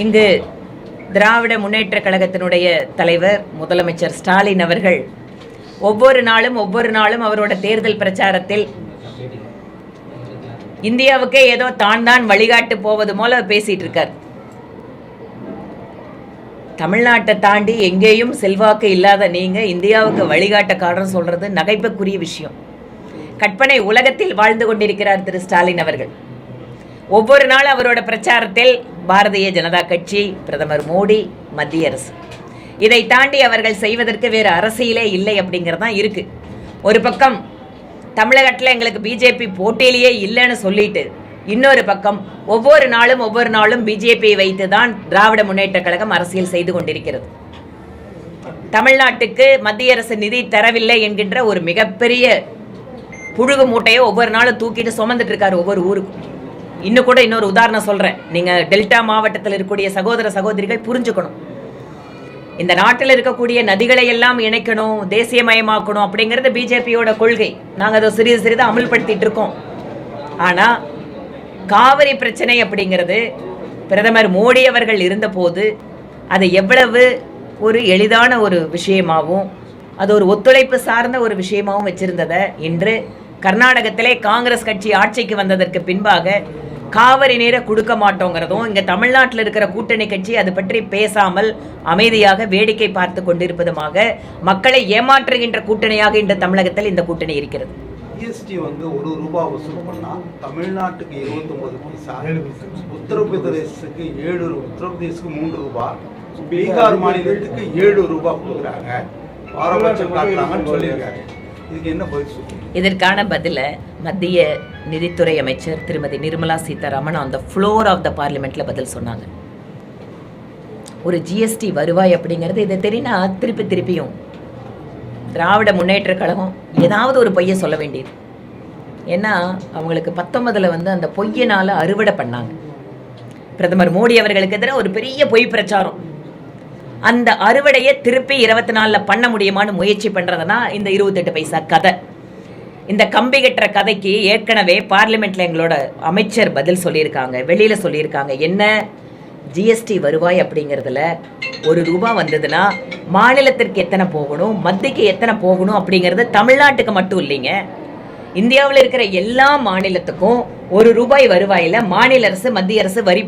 இங்கு திராவிட முன்னேற்ற கழகத்தினுடைய தலைவர் முதலமைச்சர் ஸ்டாலின் அவர்கள் ஒவ்வொரு நாளும் அவரோட தேர்தல் பிரச்சாரத்தில் இந்தியாவுக்கே ஏதோ தான் வழிகாட்டு போவது போல பேசிட்டு இருக்கார். தமிழ்நாட்டை தாண்டி எங்கேயும் செல்வாக்கு இல்லாத நீங்க இந்தியாவுக்கு வழிகாட்டக்காரன் சொல்றது நகைப்புக்குரிய விஷயம். கற்பனை உலகத்தில் வாழ்ந்து கொண்டிருக்கிறார் திரு ஸ்டாலின் அவர்கள். ஒவ்வொரு நாள் அவரோட பிரச்சாரத்தில் பாரதிய ஜனதா கட்சி, பிரதமர் மோடி, மத்திய அரசு, இதை தாண்டி அவர்கள் செய்வதற்கு வேறு அரசியலே இல்லை அப்படிங்கிறது தான் இருக்கு. ஒரு பக்கம் தமிழகத்தில் எங்களுக்கு பிஜேபி போட்டியிலேயே இல்லைன்னு சொல்லிட்டு, இன்னொரு பக்கம் ஒவ்வொரு நாளும் பிஜேபியை வைத்து தான் திராவிட முன்னேற்ற கழகம் அரசியல் செய்து கொண்டிருக்கிறது. தமிழ்நாட்டுக்கு மத்திய அரசு நிதி தரவில்லை என்கின்ற ஒரு மிகப்பெரிய புழுகு மூட்டையை ஒவ்வொரு நாளும் தூக்கிட்டு சுமந்துட்டு இருக்காரு ஒவ்வொரு ஊருக்கும். இன்னும் கூட இன்னொரு உதாரணம் சொல்றேன். நீங்க டெல்டா மாவட்டத்தில் இருக்கக்கூடிய சகோதர சகோதரிகள் புரிஞ்சுக்கணும். இந்த நாட்டில் இருக்கக்கூடிய நதிகளை எல்லாம் இணைக்கணும், தேசியமயமாக்கணும் அப்படிங்கிறது பிஜேபியோட கொள்கை. நாங்கள் அதை சிறிது அமல்படுத்திட்டு இருக்கோம். ஆனா காவிரி பிரச்சனை அப்படிங்கிறது பிரதமர் மோடி அவர்கள் இருந்தபோது அது எவ்வளவு ஒரு எளிதான ஒரு விஷயமாகவும் அது ஒரு ஒத்துழைப்பு சார்ந்த ஒரு விஷயமாகவும் வச்சிருந்ததை இன்று கர்நாடகத்திலே காங்கிரஸ் கட்சி ஆட்சிக்கு வந்ததற்கு பின்பாக காவிரி நீரை கொடுக்க மாட்டோங்கிறதும், இங்க தமிழ்நாட்டில் இருக்கிற கூட்டணி கட்சி அது பற்றி பேசாமல் அமைதியாக வேடிக்கை பார்த்து கொண்டிருப்பதுமாக மக்களை ஏமாற்றுகின்ற கூட்டணியாக இன்று தமிழகத்தில் இந்த கூட்டணி இருக்கிறது. ஜிஎஸ்டி வந்து ₹1 வசூல் பண்ணா தமிழ்நாட்டுக்கு 29 பைசா, உத்தரப்பிரதேசத்துக்கு 7, உத்தரப்பிரதேசத்துக்கு ₹3, பீகார் மாநிலத்துக்கு ₹7 கொடுக்குறாங்க, பாரபட்சம் காட்டுறாங்கன்னு சொல்லியிருக்காரு. இதுக்கு என்ன பதில் சொல்லுங்க? இதற்கான பதில மத்திய நிதித்துறை அமைச்சர் திருமதி நிர்மலா சீதாராமன் அந்த ஃப்ளோர் ஆஃப் த பார்லிமெண்ட்ல பதில் சொன்னாங்க. ஒரு ஜிஎஸ்டி வருவாய் அப்படிங்கிறது இதை தெரியுனா திருப்பியும் திராவிட முன்னேற்ற கழகம் ஏதாவது ஒரு பொய்யை சொல்ல வேண்டியது. ஏன்னா அவங்களுக்கு 19 வந்து அந்த பொய்யினால அறுவடை பண்ணாங்க. பிரதமர் மோடி அவர்களுக்கு எதிராக ஒரு பெரிய பொய் பிரச்சாரம். அந்த அறுவடையை திருப்பி 24 பண்ண முடியுமான்னு முயற்சி பண்றதுனா இந்த 28 பைசா கதை. இந்த கம்பி கட்டுற கதைக்கு ஏற்கனவே பார்லிமெண்ட்ல எங்களோட அமைச்சர் பதில் சொல்லியிருக்காங்க, வெளியில சொல்லியிருக்காங்க. என்ன ஜிஎஸ்டி வருவாய் அப்படிங்கிறதுல ₹1 வந்ததுன்னா மாநிலத்திற்கு எத்தனை போகணும், மத்திக்கு எத்தனை போகணும் அப்படிங்கிறது தமிழ்நாட்டுக்கு மட்டும் இல்லைங்க, இந்தியாவில் இருக்கிற எல்லா மாநிலத்துக்கும் ₹1 வருவாயில மாநில அரசு மத்திய அரசு வரி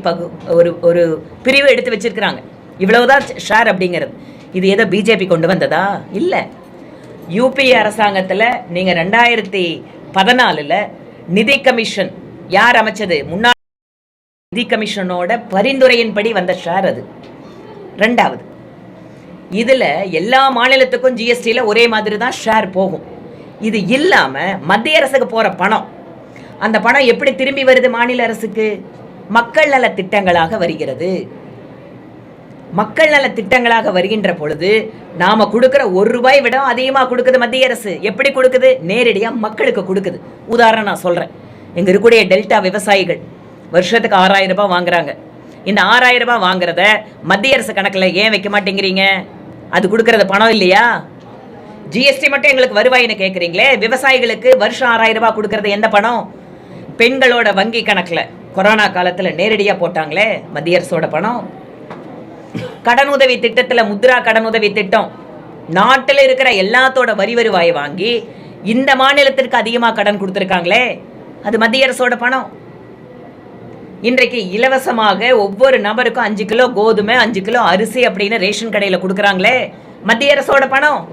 ஒரு பிரிவு எடுத்து வச்சிருக்கிறாங்க. இவ்வளவுதான் ஷேர் அப்படிங்கிறது. இது ஏதோ பிஜேபி கொண்டு வந்ததா? இல்லை. யூபிஏ அரசாங்கத்தில் நீங்கள் 2014 நிதி கமிஷன் யார் அமைச்சது? முன்னாள் நிதி கமிஷனோட பரிந்துரையின்படி வந்த ஷேர் அது. ரெண்டாவது, இதில் எல்லா மாநிலத்துக்கும் ஜிஎஸ்டியில் ஒரே மாதிரி தான் ஷேர் போகும். இது இல்லாமல் மத்திய அரசுக்கு போகிற பணம், அந்த பணம் எப்படி திரும்பி வருது மாநில அரசுக்கு? மக்கள் நல திட்டங்களாக வருகிறது. மக்கள் நல திட்டங்களாக வருகின்ற பொழுது நாம கொடுக்கிற ₹1 விட அதிகமாக கொடுக்குது மத்திய அரசு. எப்படி கொடுக்குது? நேரடியாக மக்களுக்கு கொடுக்குது. உதாரணம் நான் சொல்றேன். இங்க இருக்கக்கூடிய டெல்டா விவசாயிகள் வருஷத்துக்கு ₹6000 வாங்குறாங்க. இந்த ₹6000 வாங்குறத மத்திய அரசு கணக்கில் ஏன் வைக்க மாட்டேங்கிறீங்க? அது கொடுக்கறது பணம் இல்லையா? ஜிஎஸ்டி மட்டும் எங்களுக்கு வருவாயின்னு கேட்குறீங்களே, விவசாயிகளுக்கு வருஷம் ₹6000 கொடுக்கறது எந்த பணம்? பெண்களோட வங்கி கணக்கில் கொரோனா காலத்தில் நேரடியாக போட்டாங்களே மத்திய அரசோட பணம். கடனுதவி திட்டத்தில் முத்ரா கடனுதவி திட்டம், நாட்டில் இருக்கிற எல்லாத்தோட வரி வருவாயை வாங்கி இந்த மாநிலத்திற்கு அதிகமாக கடன் கொடுத்துருக்காங்களே, அது மத்திய அரசோட பணம். இன்றைக்கு இலவசமாக ஒவ்வொரு நபருக்கும் 5 கிலோ கோதுமை, 5 கிலோ அரிசி அப்படின்னு ரேஷன் கடையில் கொடுக்குறாங்களே, மத்திய அரசோட பணம்.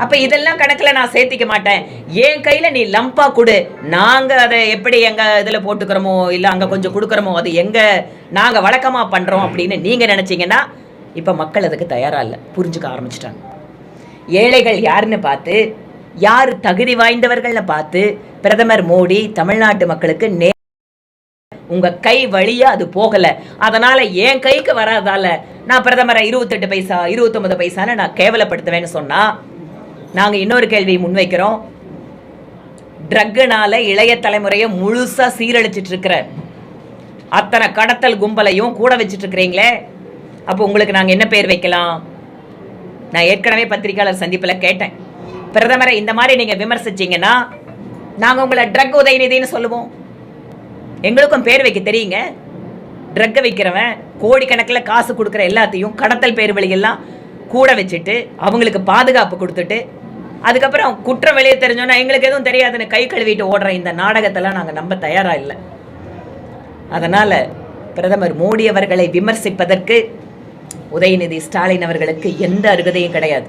அப்ப இதெல்லாம் கணக்கில் நான் சேர்த்திக்க மாட்டேன். என் கையில நீ லம்பா கொடு, நாங்க அதை எப்படி எங்க இதுல போட்டுக்கிறோமோ இல்ல அங்க கொஞ்சம் கொடுக்கறோமோ அது எங்க நாங்க வழக்கமா பண்றோம் அப்படின்னு நீங்க நினைச்சீங்கன்னா இப்ப மக்கள் அதுக்கு தயாரா இல்லை, புரிஞ்சுக்க ஆரம்பிச்சிட்டாங்க. ஏழைகள் யாருன்னு பார்த்து, யார் தகுதி வாய்ந்தவர்கள்னு பார்த்து பிரதமர் மோடி தமிழ்நாட்டு மக்களுக்கு உங்க கை வழியா அது போகல, அதனால என் கைக்கு வராதால நான் பிரதமரை 28 பைசா 29 பைசான்னு நான் கேவலப்படுத்துவேன்னு சொன்னா, நாங்க இன்னொரு கேள்வி முன்வைக்கிறோம். ட்ரக்குனால இளைய தலைமுறையை முழுசா சீரழிச்சிட்டு இருக்கிற அத்தனை கடத்தல் கும்பலையும் கூட வச்சுட்டு இருக்கிறீங்களே, அப்போ உங்களுக்கு நாங்க என்ன பேர் வைக்கலாம்? நான் ஏற்கனவே பத்திரிகையாளர் சந்திப்பில் கேட்டேன். பிரதமரை இந்த மாதிரி நீங்க விமர்சிச்சீங்கன்னா நாங்க உங்களை ட்ரக் உதயநிதினு சொல்லுவோம். எங்களுக்கும் பேர் வைக்க தெரியுங்க. ட்ரக்கை விற்கிறவன் கோடிக்கணக்கில் காசு கொடுக்குற எல்லாத்தையும் கடத்தல் பேர் வழியெல்லாம் கூட வச்சுட்டு அவங்களுக்கு பாதுகாப்பு கொடுத்துட்டு அதுக்கப்புறம் குற்றம் வெளியே தெரிஞ்சோன்னா எங்களுக்கு எதுவும் தெரியாதுன்னு கை கழுவிட்டு ஓடுற இந்த நாடகத்தெல்லாம் நாங்கள் நம்ப தயாராக இல்லை. அதனால் பிரதமர் மோடி அவர்களை விமர்சிப்பதற்கு உதயநிதி ஸ்டாலின் அவர்களுக்கு எந்த அருகதையும் கிடையாது.